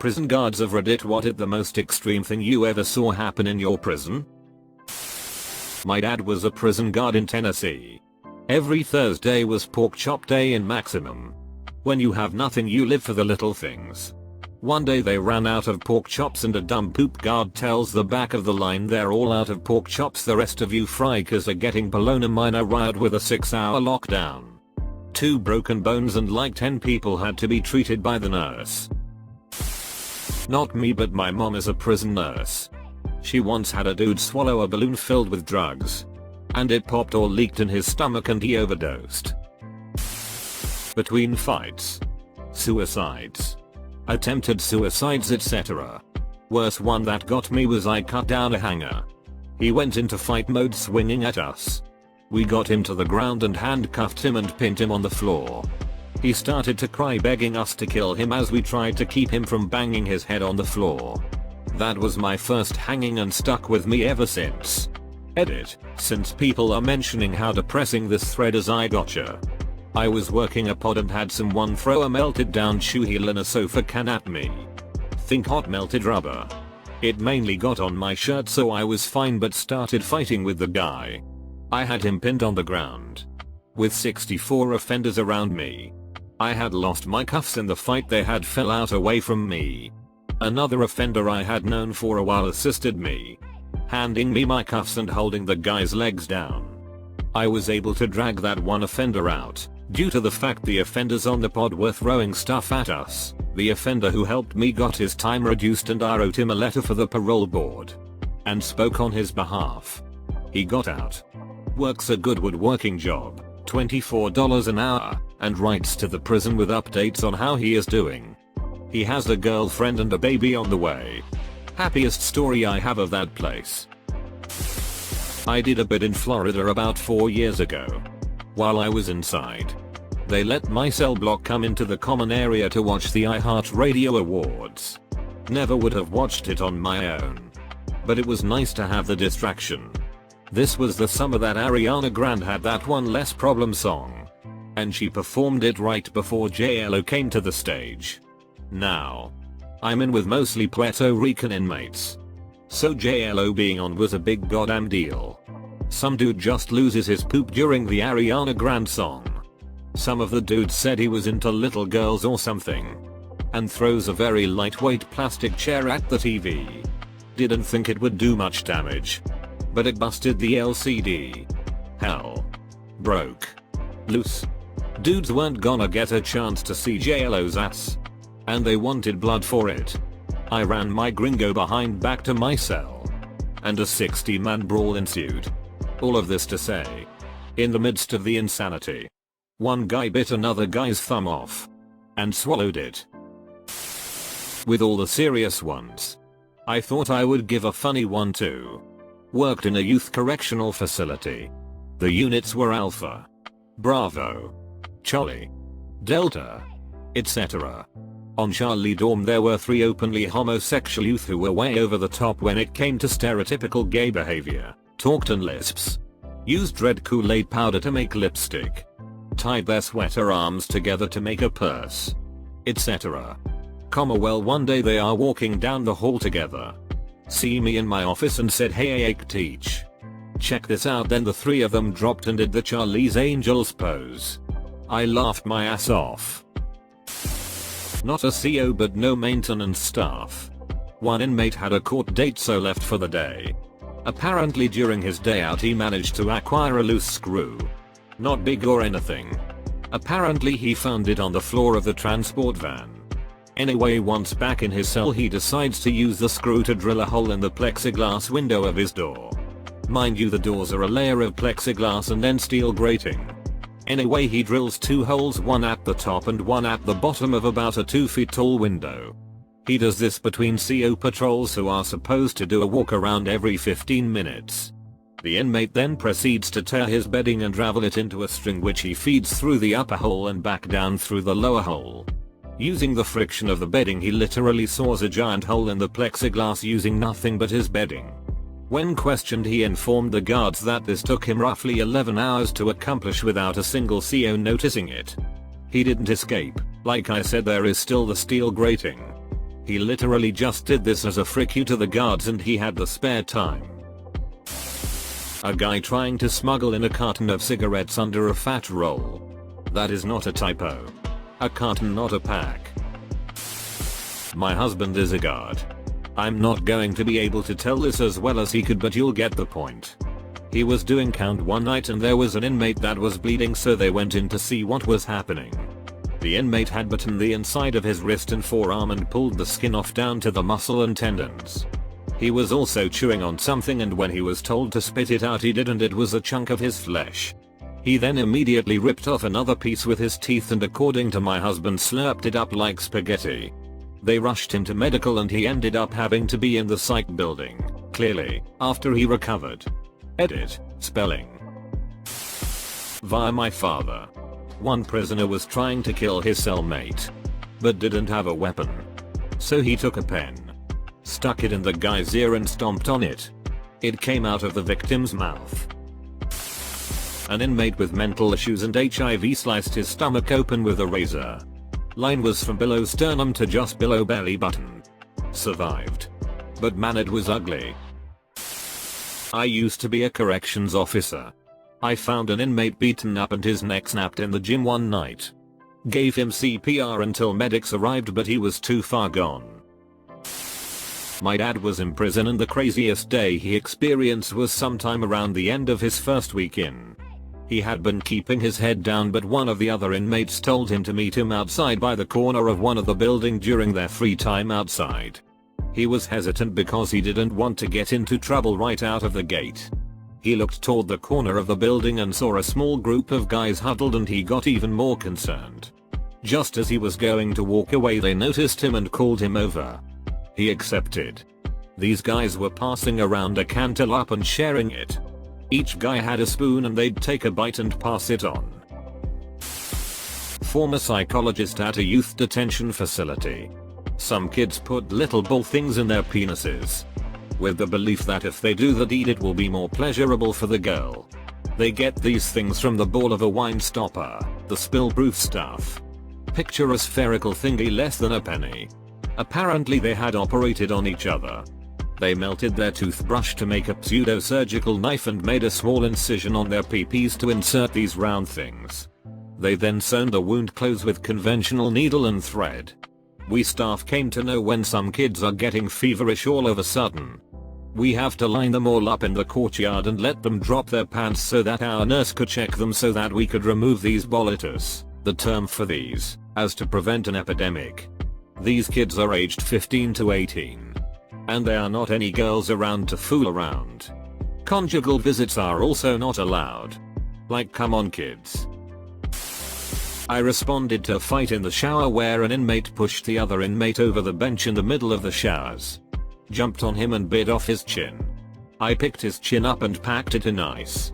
Prison guards of Reddit, what is the most extreme thing you ever saw happen in your prison? My dad was a prison guard in Tennessee. Every Thursday was pork chop day in Maximum. When you have nothing you live for the little things. One day they ran out of pork chops and a dumb poop guard tells the back of the line they're all out of pork chops, the rest of you fry cause are getting blown. A minor riot with a 6-hour lockdown. 2 broken bones and like 10 people had to be treated by the nurse. Not me, but my mom is a prison nurse. She once had a dude swallow a balloon filled with drugs. And it popped or leaked in his stomach and he overdosed. Between fights. Suicides. Attempted suicides, etc. Worst one that got me was I cut down a hanger. He went into fight mode swinging at us. We got him to the ground and handcuffed him and pinned him on the floor. He started to cry, begging us to kill him as we tried to keep him from banging his head on the floor. That was my first hanging and stuck with me ever since. Edit, since people are mentioning how depressing this thread is, I gotcha. I was working a pod and had someone throw a melted down shoe heel in a sofa can at me. Think hot melted rubber. It mainly got on my shirt so I was fine, but started fighting with the guy. I had him pinned on the ground. With 64 offenders around me. I had lost my cuffs in the fight, they had fell out away from me. Another offender I had known for a while assisted me. Handing me my cuffs and holding the guy's legs down. I was able to drag that one offender out. Due to the fact the offenders on the pod were throwing stuff at us, the offender who helped me got his time reduced and I wrote him a letter for the parole board. And spoke on his behalf. He got out. Works a good woodworking job, $24 an hour, and writes to the prison with updates on how he is doing. He has a girlfriend and a baby on the way. Happiest story I have of that place. I did a bit in Florida about 4 years ago. While I was inside, they let my cell block come into the common area to watch the iHeartRadio Awards. Never would have watched it on my own. But it was nice to have the distraction. This was the summer that Ariana Grande had that One Less Problem song. And she performed it right before JLo came to the stage. Now, I'm in with mostly Puerto Rican inmates. So JLo being on was a big goddamn deal. Some dude just loses his poop during the Ariana Grande song. Some of the dudes said he was into little girls or something. And throws a very lightweight plastic chair at the TV. Didn't think it would do much damage. But it busted the LCD. Hell. Broke. Loose. Dudes weren't gonna get a chance to see JLo's ass. And they wanted blood for it. I ran my gringo behind back to my cell. And a 60-man brawl ensued. All of this to say. In the midst of the insanity. One guy bit another guy's thumb off. And swallowed it. With all the serious ones. I thought I would give a funny one too. Worked in a youth correctional facility. The units were Alpha. Bravo. Charlie. Delta. etc. On Charlie Dorm there were 3 openly homosexual youth who were way over the top when it came to stereotypical gay behavior. Talked in lisps. Used red Kool-Aid powder to make lipstick. Tied their sweater arms together to make a purse. etc. Well, one day they are walking down the hall together. See me in my office and said, "Hey teach. Check this out." Then the 3 of them dropped and did the Charlie's Angels pose. I laughed my ass off. Not a CO but no maintenance staff. One inmate had a court date so left for the day. Apparently during his day out he managed to acquire a loose screw. Not big or anything. Apparently he found it on the floor of the transport van. Anyway, once back in his cell he decides to use the screw to drill a hole in the plexiglass window of his door. Mind you, the doors are a layer of plexiglass and then steel grating. Anyway, he drills 2 holes, one at the top and one at the bottom of about a 2 feet tall window. He does this between CO patrols who are supposed to do a walk around every 15 minutes. The inmate then proceeds to tear his bedding and ravel it into a string which he feeds through the upper hole and back down through the lower hole. Using the friction of the bedding he literally saws a giant hole in the plexiglass using nothing but his bedding. When questioned he informed the guards that this took him roughly 11 hours to accomplish without a single CO noticing it. He didn't escape, like I said there is still the steel grating. He literally just did this as a frick you to the guards and he had the spare time. A guy trying to smuggle in a carton of cigarettes under a fat roll. That is not a typo. A carton, not a pack. My husband is a guard. I'm not going to be able to tell this as well as he could, but you'll get the point. He was doing count one night and there was an inmate that was bleeding, so they went in to see what was happening. The inmate had bitten the inside of his wrist and forearm and pulled the skin off down to the muscle and tendons. He was also chewing on something, and when he was told to spit it out he didn't. It was a chunk of his flesh. He then immediately ripped off another piece with his teeth and, according to my husband, slurped it up like spaghetti. They rushed him to medical and he ended up having to be in the psych building, clearly, after he recovered. Edit, spelling. Via my father. One prisoner was trying to kill his cellmate, but didn't have a weapon. So he took a pen, stuck it in the guy's ear and stomped on it. It came out of the victim's mouth. An inmate with mental issues and HIV sliced his stomach open with a razor. Line was from below sternum to just below belly button. Survived. But man, it was ugly. I used to be a corrections officer. I found an inmate beaten up and his neck snapped in the gym one night. Gave him CPR until medics arrived, but he was too far gone. My dad was in prison and the craziest day he experienced was sometime around the end of his first week in. He had been keeping his head down, but one of the other inmates told him to meet him outside by the corner of one of the building during their free time outside. He was hesitant because he didn't want to get into trouble right out of the gate. He looked toward the corner of the building and saw a small group of guys huddled, and he got even more concerned. Just as he was going to walk away, they noticed him and called him over. He accepted. These guys were passing around a cantaloupe and sharing it. Each guy had a spoon and they'd take a bite and pass it on. Former psychologist at a youth detention facility. Some kids put little ball things in their penises, with the belief that if they do the deed it will be more pleasurable for the girl. They get these things from the ball of a wine stopper, the spill-proof stuff. Picture a spherical thingy less than a penny. Apparently they had operated on each other. They melted their toothbrush to make a pseudo-surgical knife and made a small incision on their peepees to insert these round things. They then sewn the wound closed with conventional needle and thread. We staff came to know when some kids are getting feverish all of a sudden. We have to line them all up in the courtyard and let them drop their pants so that our nurse could check them so that we could remove these bolitus, the term for these, as to prevent an epidemic. These kids are aged 15 to 18. And there are not any girls around to fool around. Conjugal visits are also not allowed. Like, come on kids. I responded to a fight in the shower where an inmate pushed the other inmate over the bench in the middle of the showers. Jumped on him and bit off his chin. I picked his chin up and packed it in ice.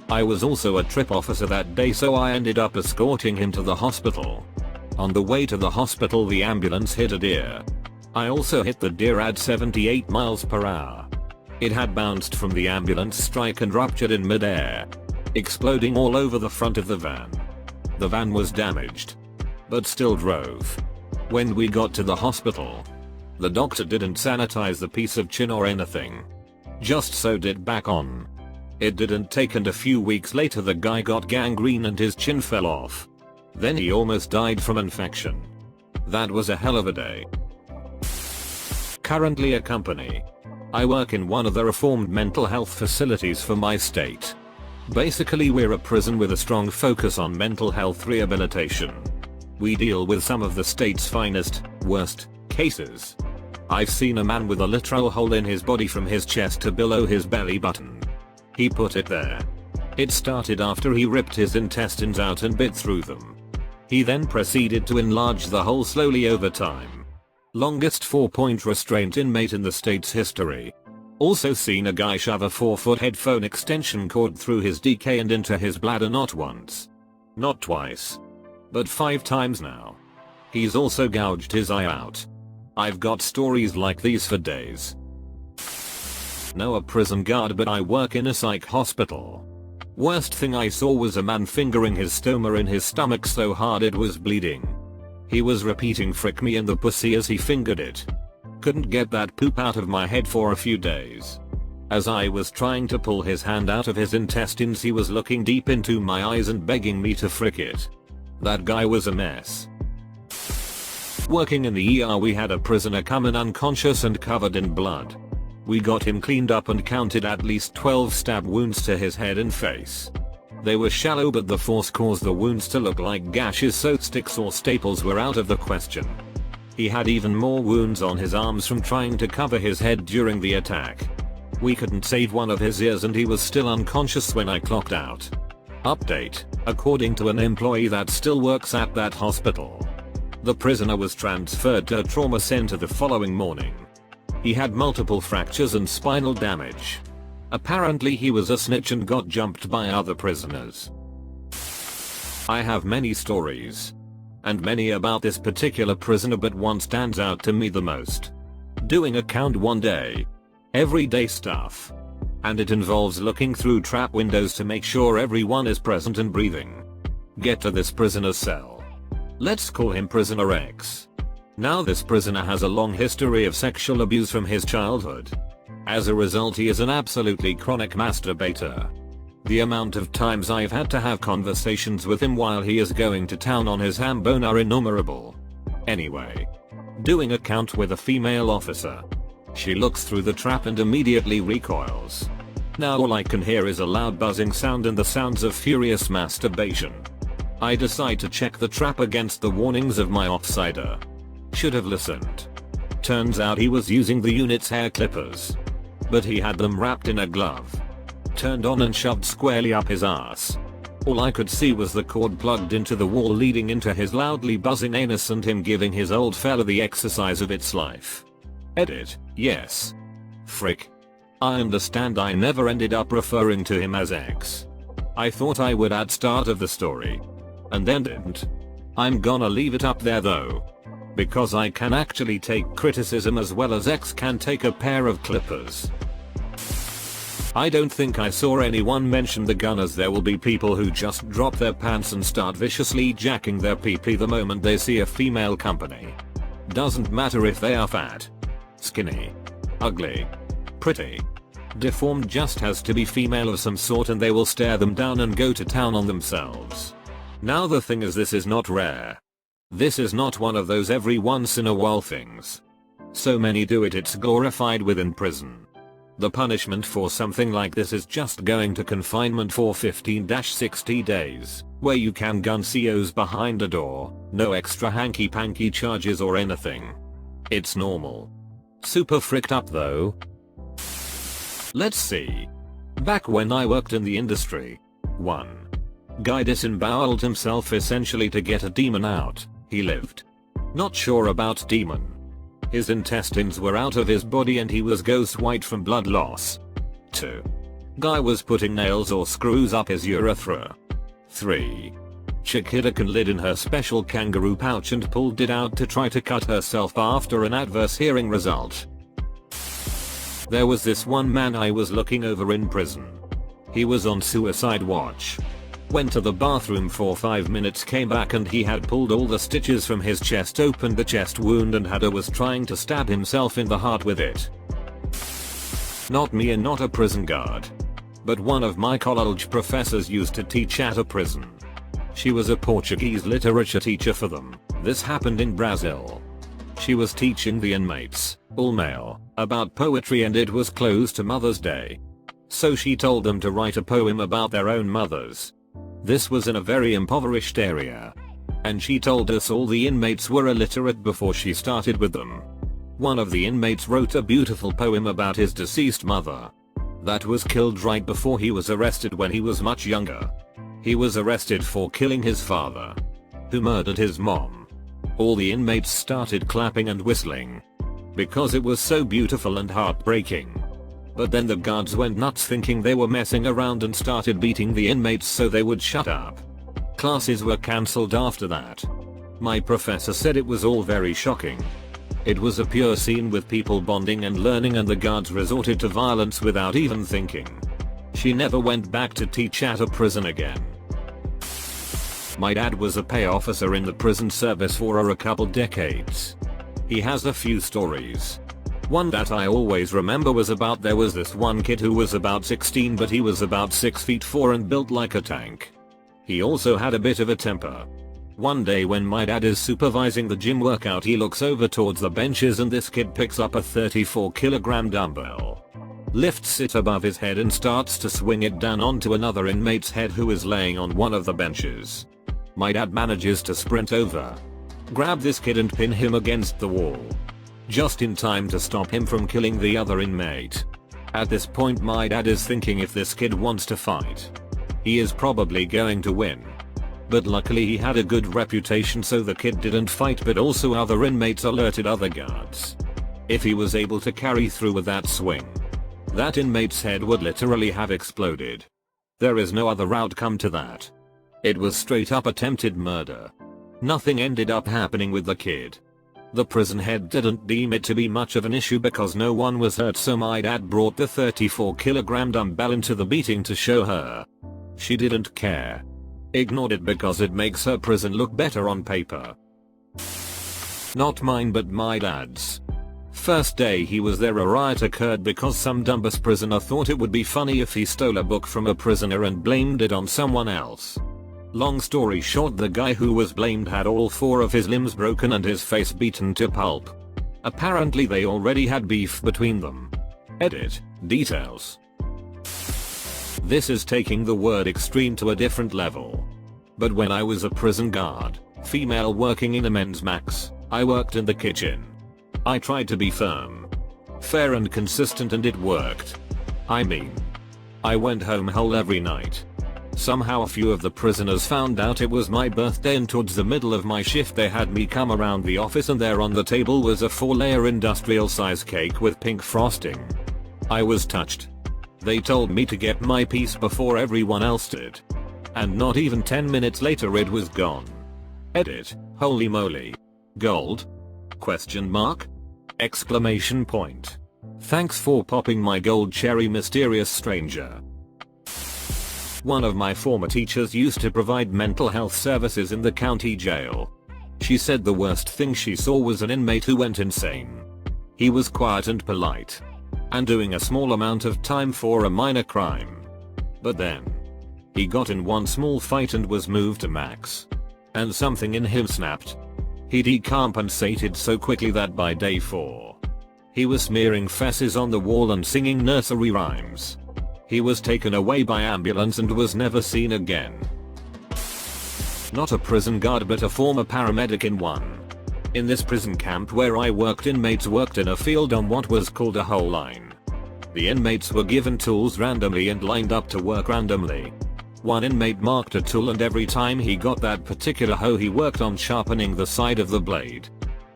I was also a trip officer that day, so I ended up escorting him to the hospital. On the way to the hospital the ambulance hit a deer. I also hit the deer at 78 miles per hour. It had bounced from the ambulance strike and ruptured in midair, exploding all over the front of the van. The van was damaged, but still drove. When we got to the hospital, the doctor didn't sanitize the piece of chin or anything. Just sewed it back on. It didn't take, and a few weeks later the guy got gangrene and his chin fell off. Then he almost died from infection. That was a hell of a day. Currently a company. I work in one of the reformed mental health facilities for my state. Basically we're a prison with a strong focus on mental health rehabilitation. We deal with some of the state's finest, worst cases. I've seen a man with a literal hole in his body from his chest to below his belly button. He put it there. It started after he ripped his intestines out and bit through them. He then proceeded to enlarge the hole slowly over time. Longest 4-point restraint inmate in the state's history. Also seen a guy shove a 4-foot headphone extension cord through his DK and into his bladder not once, not twice, but 5 times now. He's also gouged his eye out. I've got stories like these for days. No, a prison guard, but I work in a psych hospital. Worst thing I saw was a man fingering his stoma in his stomach so hard it was bleeding. He was repeating "frick me in the pussy" as he fingered it. Couldn't get that poop out of my head for a few days. As I was trying to pull his hand out of his intestines, he was looking deep into my eyes and begging me to frick it. That guy was a mess. Working in the ER, we had a prisoner come in unconscious and covered in blood. We got him cleaned up and counted at least 12 stab wounds to his head and face. They were shallow, but the force caused the wounds to look like gashes, so sticks or staples were out of the question. He had even more wounds on his arms from trying to cover his head during the attack. We couldn't save one of his ears and he was still unconscious when I clocked out. Update: according to an employee that still works at that hospital, the prisoner was transferred to a trauma center the following morning. He had multiple fractures and spinal damage. Apparently he was a snitch and got jumped by other prisoners. I have many stories, and many about this particular prisoner, but one stands out to me the most. Doing a count one day. Everyday stuff. And it involves looking through trap windows to make sure everyone is present and breathing. Get to this prisoner's cell. Let's call him Prisoner X. Now this prisoner has a long history of sexual abuse from his childhood. As a result, he is an absolutely chronic masturbator. The amount of times I've had to have conversations with him while he is going to town on his ham bone are innumerable. Anyway. Doing a count with a female officer. She looks through the trap and immediately recoils. Now all I can hear is a loud buzzing sound and the sounds of furious masturbation. I decide to check the trap against the warnings of my offsider. Should have listened. Turns out he was using the unit's hair clippers. But he had them wrapped in a glove. Turned on and shoved squarely up his ass. All I could see was the cord plugged into the wall leading into his loudly buzzing anus and him giving his old fella the exercise of its life. Edit: yes. Frick. I understand I never ended up referring to him as X. I thought I would add start of the story. And then didn't. I'm gonna leave it up there though. Because I can actually take criticism as well as X can take a pair of clippers. I don't think I saw anyone mention the gun, as there will be people who just drop their pants and start viciously jacking their pee-pee the moment they see a female company. Doesn't matter if they are fat, skinny, ugly, pretty, deformed, just has to be female of some sort and they will stare them down and go to town on themselves. Now the thing is, this is not rare. This is not one of those every once in a while things. So many do it, it's glorified within prison. The punishment for something like this is just going to confinement for 15-60 days, where you can gun COs behind a door, no extra hanky-panky charges or anything. It's normal. Super fricked up though. Let's see. Back when I worked in the industry, one guy disemboweled himself essentially to get a demon out. He lived. Not sure about demon. His intestines were out of his body and he was ghost white from blood loss. 2. Guy was putting nails or screws up his urethra. 3. Chick hid a can lid in her special kangaroo pouch and pulled it out to try to cut herself after an adverse hearing result. There was this one man I was looking over in prison. He was on suicide watch. Went to the bathroom for 5 minutes, came back and he had pulled all the stitches from his chest, opened the chest wound and was trying to stab himself in the heart with it. Not me and not a prison guard. But one of my college professors used to teach at a prison. She was a Portuguese literature teacher for them. This happened in Brazil. She was teaching the inmates, all male, about poetry and it was close to Mother's Day. So she told them to write a poem about their own mothers. This was in a very impoverished area. And she told us all the inmates were illiterate before she started with them. One of the inmates wrote a beautiful poem about his deceased mother. That was killed right before he was arrested when he was much younger. He was arrested for killing his father, who murdered his mom. All the inmates started clapping and whistling. Because it was so beautiful and heartbreaking. But then the guards went nuts thinking they were messing around and started beating the inmates so they would shut up. Classes were cancelled after that. My professor said it was all very shocking. It was a pure scene with people bonding and learning and the guards resorted to violence without even thinking. She never went back to teach at a prison again. My dad was a pay officer in the prison service for a couple decades. He has a few stories. One that I always remember was about there was this one kid who was about 16 but he was about 6'4" and built like a tank. He also had a bit of a temper. One day when my dad is supervising the gym workout, he looks over towards the benches and this kid picks up a 34-kilogram dumbbell, lifts it above his head and starts to swing it down onto another inmate's head who is laying on one of the benches. My dad manages to sprint over, grab this kid and pin him against the wall, just in time to stop him from killing the other inmate. At this point my dad is thinking if this kid wants to fight, he is probably going to win. But luckily he had a good reputation, so the kid didn't fight, but also other inmates alerted other guards. If he was able to carry through with that swing, that inmate's head would literally have exploded. There is no other outcome to that. It was straight up attempted murder. Nothing ended up happening with the kid. The prison head didn't deem it to be much of an issue because no one was hurt, so my dad brought the 34-kilogram dumbbell into the beating to show her. She didn't care. Ignored it because it makes her prison look better on paper. Not mine but my dad's. First day he was there, a riot occurred because some dumbass prisoner thought it would be funny if he stole a book from a prisoner and blamed it on someone else. Long story short, the guy who was blamed had all 4 of his limbs broken and his face beaten to pulp. Apparently they already had beef between them. Edit. Details. This is taking the word extreme to a different level. But when I was a prison guard, female working in a men's max, I worked in the kitchen. I tried to be firm, fair and consistent, and it worked. I mean, I went home whole every night. Somehow a few of the prisoners found out it was my birthday, and towards the middle of my shift they had me come around the office, and there on the table was a 4-layer industrial size cake with pink frosting. I was touched. They told me to get my piece before everyone else did. And not even 10 minutes later it was gone. Edit. Holy moly. Gold? Question mark? Exclamation point. Thanks for popping my gold cherry, mysterious stranger. One of my former teachers used to provide mental health services in the county jail. She said the worst thing she saw was an inmate who went insane. He was quiet and polite, and doing a small amount of time for a minor crime. But then, he got in one small fight and was moved to max. And something in him snapped. He decompensated so quickly that by day 4, he was smearing fesses on the wall and singing nursery rhymes. He was taken away by ambulance and was never seen again. Not a prison guard but a former paramedic in one. In this prison camp where I worked, inmates worked in a field on what was called a hole line. The inmates were given tools randomly and lined up to work randomly. One inmate marked a tool, and every time he got that particular hoe he worked on sharpening the side of the blade.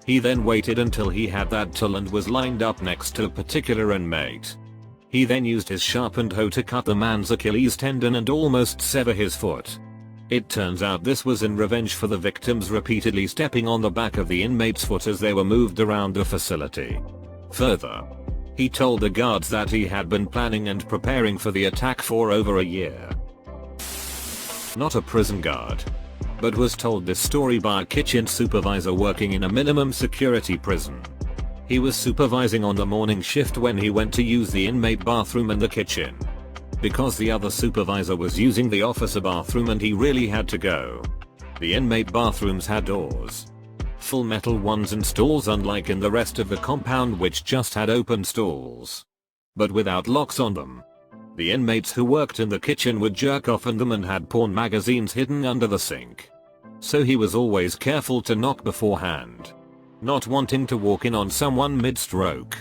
He then waited until he had that tool and was lined up next to a particular inmate. He then used his sharpened hoe to cut the man's Achilles tendon and almost sever his foot. It turns out this was in revenge for the victims repeatedly stepping on the back of the inmate's foot as they were moved around the facility. Further, he told the guards that he had been planning and preparing for the attack for over a year. Not a prison guard, but was told this story by a kitchen supervisor working in a minimum security prison. He was supervising on the morning shift when he went to use the inmate bathroom in the kitchen. Because the other supervisor was using the officer bathroom and he really had to go. The inmate bathrooms had doors. Full metal ones and stalls, unlike in the rest of the compound which just had open stalls, but without locks on them. The inmates who worked in the kitchen would jerk off in them and had porn magazines hidden under the sink. So he was always careful to knock beforehand, not wanting to walk in on someone mid-stroke.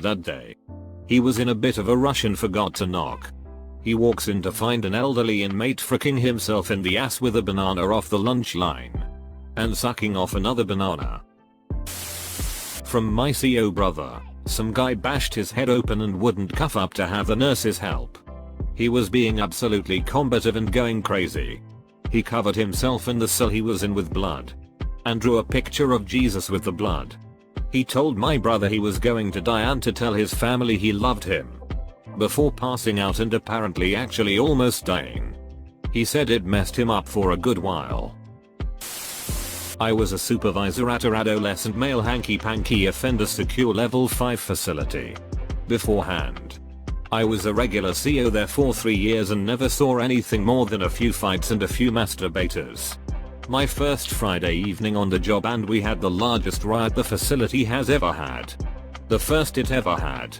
That day, he was in a bit of a rush and forgot to knock. He walks in to find an elderly inmate fricking himself in the ass with a banana off the lunch line, and sucking off another banana. From my CO brother, some guy bashed his head open and wouldn't cuff up to have the nurses help. He was being absolutely combative and going crazy. He covered himself in the cell he was in with blood, and drew a picture of Jesus with the blood. He told my brother he was going to die and to tell his family he loved him, before passing out and apparently actually almost dying. He said it messed him up for a good while. I was a supervisor at a adolescent male hanky-panky offender secure level 5 facility. Beforehand, I was a regular CO there for 3 years and never saw anything more than a few fights and a few masturbators. My first Friday evening on the job and we had the largest riot the facility has ever had. The first it ever had.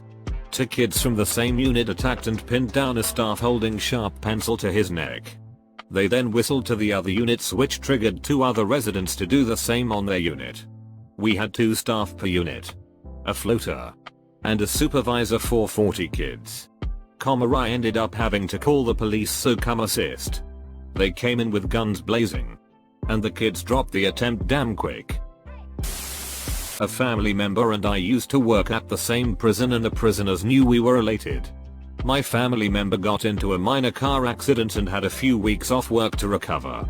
2 kids from the same unit attacked and pinned down a staff holding sharp pencil to his neck. They then whistled to the other units which triggered 2 other residents to do the same on their unit. We had 2 staff per unit. A floater. And a supervisor for 40 kids. I ended up having to call the police so come assist. They came in with guns blazing. And the kids dropped the attempt damn quick. A family member and I used to work at the same prison and the prisoners knew we were related. My family member got into a minor car accident and had a few weeks off work to recover.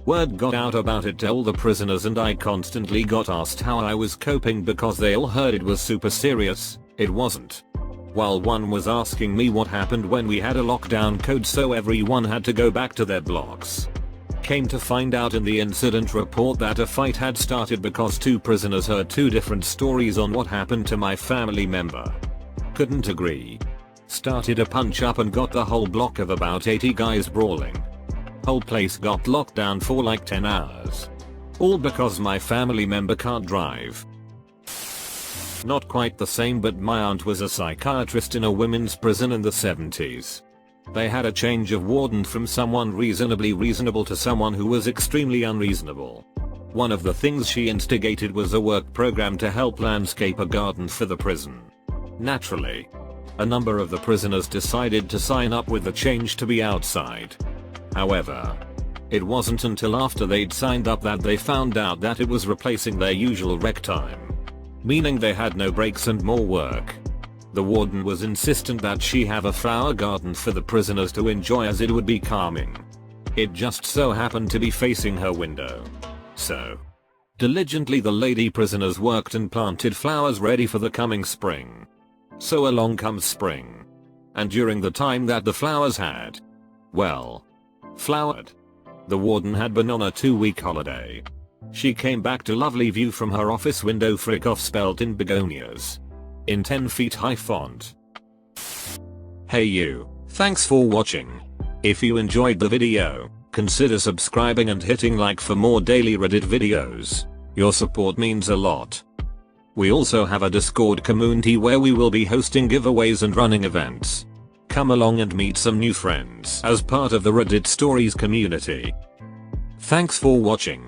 Word got out about it to all the prisoners and I constantly got asked how I was coping because they all heard it was super serious. It wasn't. While one was asking me what happened when we had a lockdown code so everyone had to go back to their blocks. Came to find out in the incident report that a fight had started because 2 prisoners heard 2 different stories on what happened to my family member. Couldn't agree. Started a punch up and got the whole block of about 80 guys brawling. Whole place got locked down for like 10 hours. All because my family member can't drive. Not quite the same, but my aunt was a psychiatrist in a women's prison in the 70s. They had a change of warden from someone reasonably reasonable to someone who was extremely unreasonable. One of the things she instigated was a work program to help landscape a garden for the prison. Naturally, a number of the prisoners decided to sign up with the change to be outside. However, it wasn't until after they'd signed up that they found out that it was replacing their usual rec time. Meaning they had no breaks and more work. The warden was insistent that she have a flower garden for the prisoners to enjoy as it would be calming. It just so happened to be facing her window. So, diligently the lady prisoners worked and planted flowers ready for the coming spring. So along comes spring. And during the time that the flowers had, well, flowered, the warden had been on a 2-week holiday. She came back to lovely view from her office window, frick off spelled in begonias. In 10 feet high font. Hey you, thanks for watching. If you enjoyed the video, consider subscribing and hitting like for more daily Reddit videos. Your support means a lot. We also have a Discord community where we will be hosting giveaways and running events. Come along and meet some new friends as part of the Reddit Stories community. Thanks for watching.